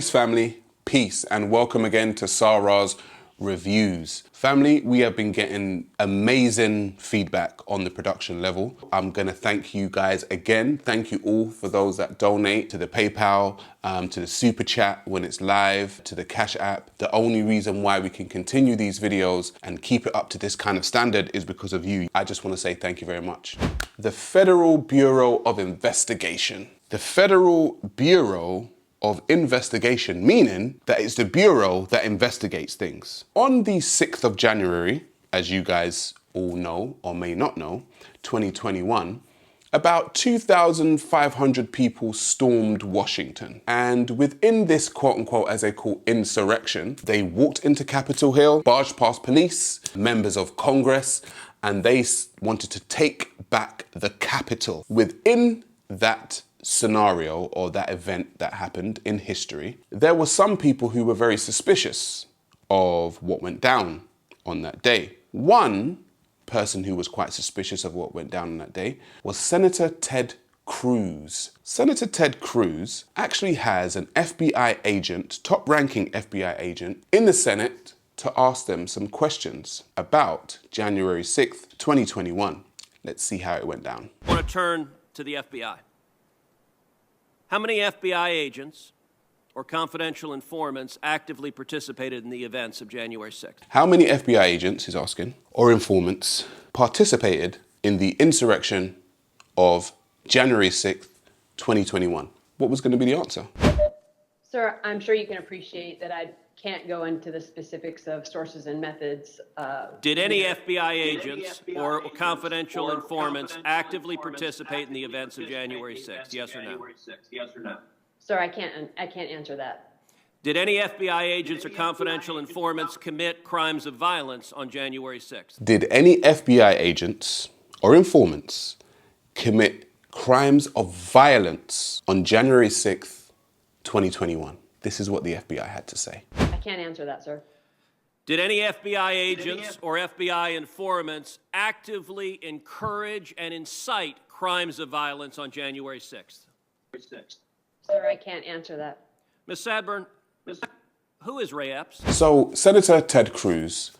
Peace, family. Peace, and welcome again to Sarah's Reviews. Family, we have been getting amazing feedback on the production level. I'm gonna thank you guys again. Thank you all for those that donate to the PayPal, to the Super Chat when it's live, to the Cash App. The only reason why we can continue these videos and keep it up to this kind of standard is because of you. I just wanna say thank you very much. The Federal Bureau of Investigation. The Federal Bureau of Investigation, meaning that it's the Bureau that investigates things. On the 6th of January, as you guys all know or may not know, 2021, about 2,500 people stormed Washington. And within this quote unquote, as they call insurrection, they walked into Capitol Hill, barged past police, members of Congress, and they wanted to take back the Capitol. Within that scenario or that event that happened in history, there were some people who were very suspicious of what went down on that day. One person who was quite suspicious of what went down on that day was Senator Ted Cruz. Senator Ted Cruz actually has an FBI agent, top-ranking FBI agent, in the Senate to ask them some questions about January 6th, 2021. Let's see how it went down. I want to turn to the FBI. How many FBI agents or confidential informants actively participated in the events of January 6th? How many FBI agents, he's asking, or informants participated in the insurrection of January 6th, 2021? What was going to be the answer? Sir, I'm sure you can appreciate that I can't go into the specifics of sources and methods. Did any FBI agents or confidential informants actively participate in the events of January 6th? Yes or no? Sir, I can't answer that. Did any FBI agents or confidential informants commit crimes of violence on January 6th? Did any FBI agents or informants commit crimes of violence on January 6th, 2021? This is what the FBI had to say. I can't answer that, sir. Did any FBI agents or FBI informants actively encourage and incite crimes of violence on January 6th? Sir, I can't answer that. Ms. Sadburn, who is Ray Epps? So Senator Ted Cruz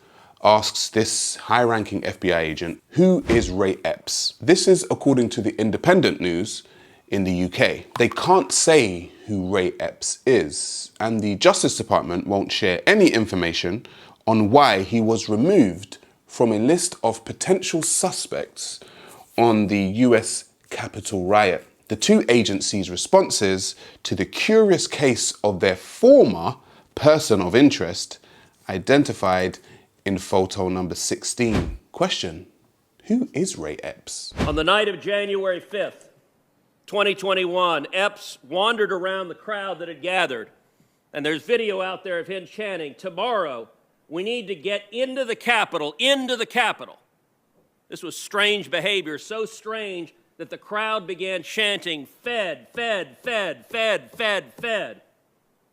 asks this high-ranking FBI agent, who is Ray Epps? This is according to the Independent News in the UK. They can't say who Ray Epps is, and the Justice Department won't share any information on why he was removed from a list of potential suspects on the US Capitol riot. The two agencies' responses to the curious case of their former person of interest identified in photo number 16. Question: who is Ray Epps? On the night of January 5th, 2021, Epps wandered around the crowd that had gathered, and there's video out there of him chanting, "Tomorrow, we need to get into the Capitol, into the Capitol." This was strange behavior, so strange that the crowd began chanting, "Fed, Fed, Fed, Fed, Fed, Fed."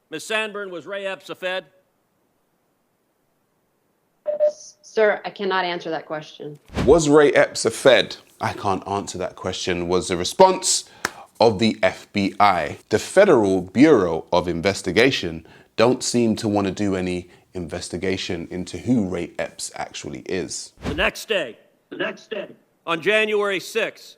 Ms. Sandburn, was Ray Epps a Fed? Sir, I cannot answer that question. Was Ray Epps a Fed? I can't answer that question, was the response of the FBI. The Federal Bureau of Investigation don't seem to want to do any investigation into who Ray Epps actually is. The next day, on January 6th,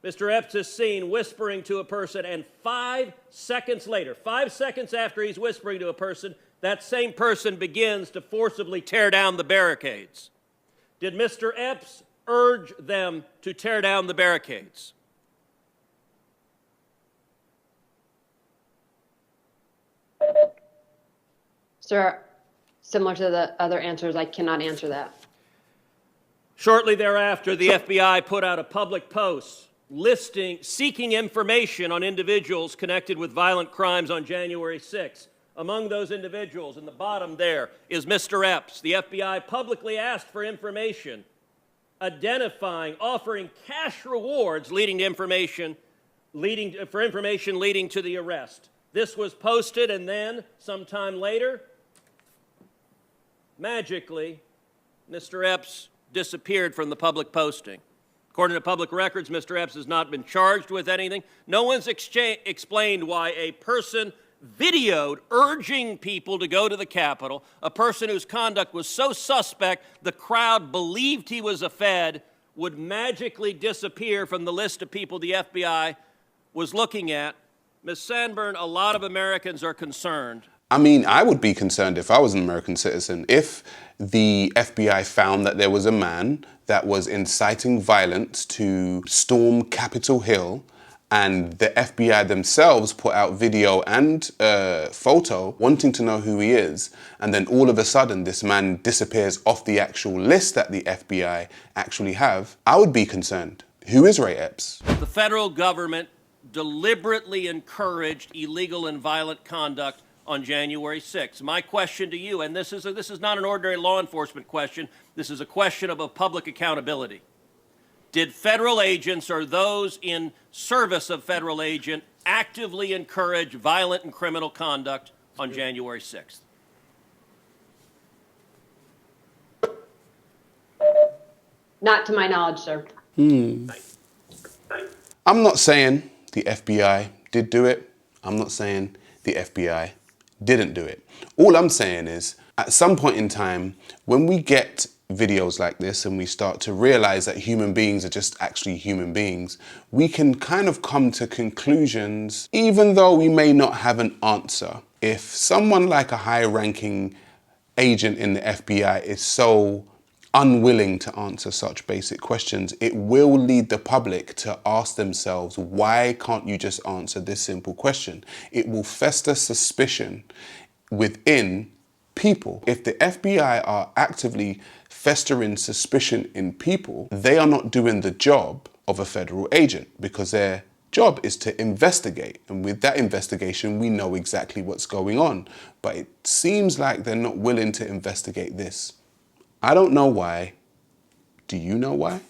Mr. Epps is seen whispering to a person, and 5 seconds later, 5 seconds after he's whispering to a person, that same person begins to forcibly tear down the barricades. Did Mr. Epps urge them to tear down the barricades? Sir, similar to the other answers, I cannot answer that. Shortly thereafter, the FBI put out a public post seeking information on individuals connected with violent crimes on January 6th. Among those individuals, in the bottom there, is Mr. Epps. The FBI publicly asked for information, offering cash rewards leading to information leading to the arrest. This was posted, and then, sometime later, magically, Mr. Epps disappeared from the public posting. According to public records, Mr. Epps has not been charged with anything. No one's explained why a person videoed urging people to go to the Capitol, a person whose conduct was so suspect the crowd believed he was a Fed, would magically disappear from the list of people the FBI was looking at. Ms. Sandburn, a lot of Americans are concerned. I mean, I would be concerned if I was an American citizen. If the FBI found that there was a man that was inciting violence to storm Capitol Hill, and the FBI themselves put out video and photo wanting to know who he is, and then all of a sudden this man disappears off the actual list that the FBI actually have, I would be concerned. Who is Ray Epps? The federal government deliberately encouraged illegal and violent conduct on January 6th. My question to you, and this is not an ordinary law enforcement question, this is a question of a public accountability. Did federal agents or those in service of federal agent actively encourage violent and criminal conduct on January 6th? Not to my knowledge, sir. I'm not saying the FBI did do it. I'm not saying the FBI didn't do it. All I'm saying is, at some point in time, when we get videos like this and we start to realize that human beings are just actually human beings, we can kind of come to conclusions, even though we may not have an answer. If someone like a high-ranking agent in the FBI is so unwilling to answer such basic questions, it will lead the public to ask themselves, why can't you just answer this simple question? It will fester suspicion within people. If the FBI are actively festering suspicion in people, they are not doing the job of a federal agent, because their job is to investigate. And with that investigation, we know exactly what's going on. But it seems like they're not willing to investigate this. I don't know why. Do you know why?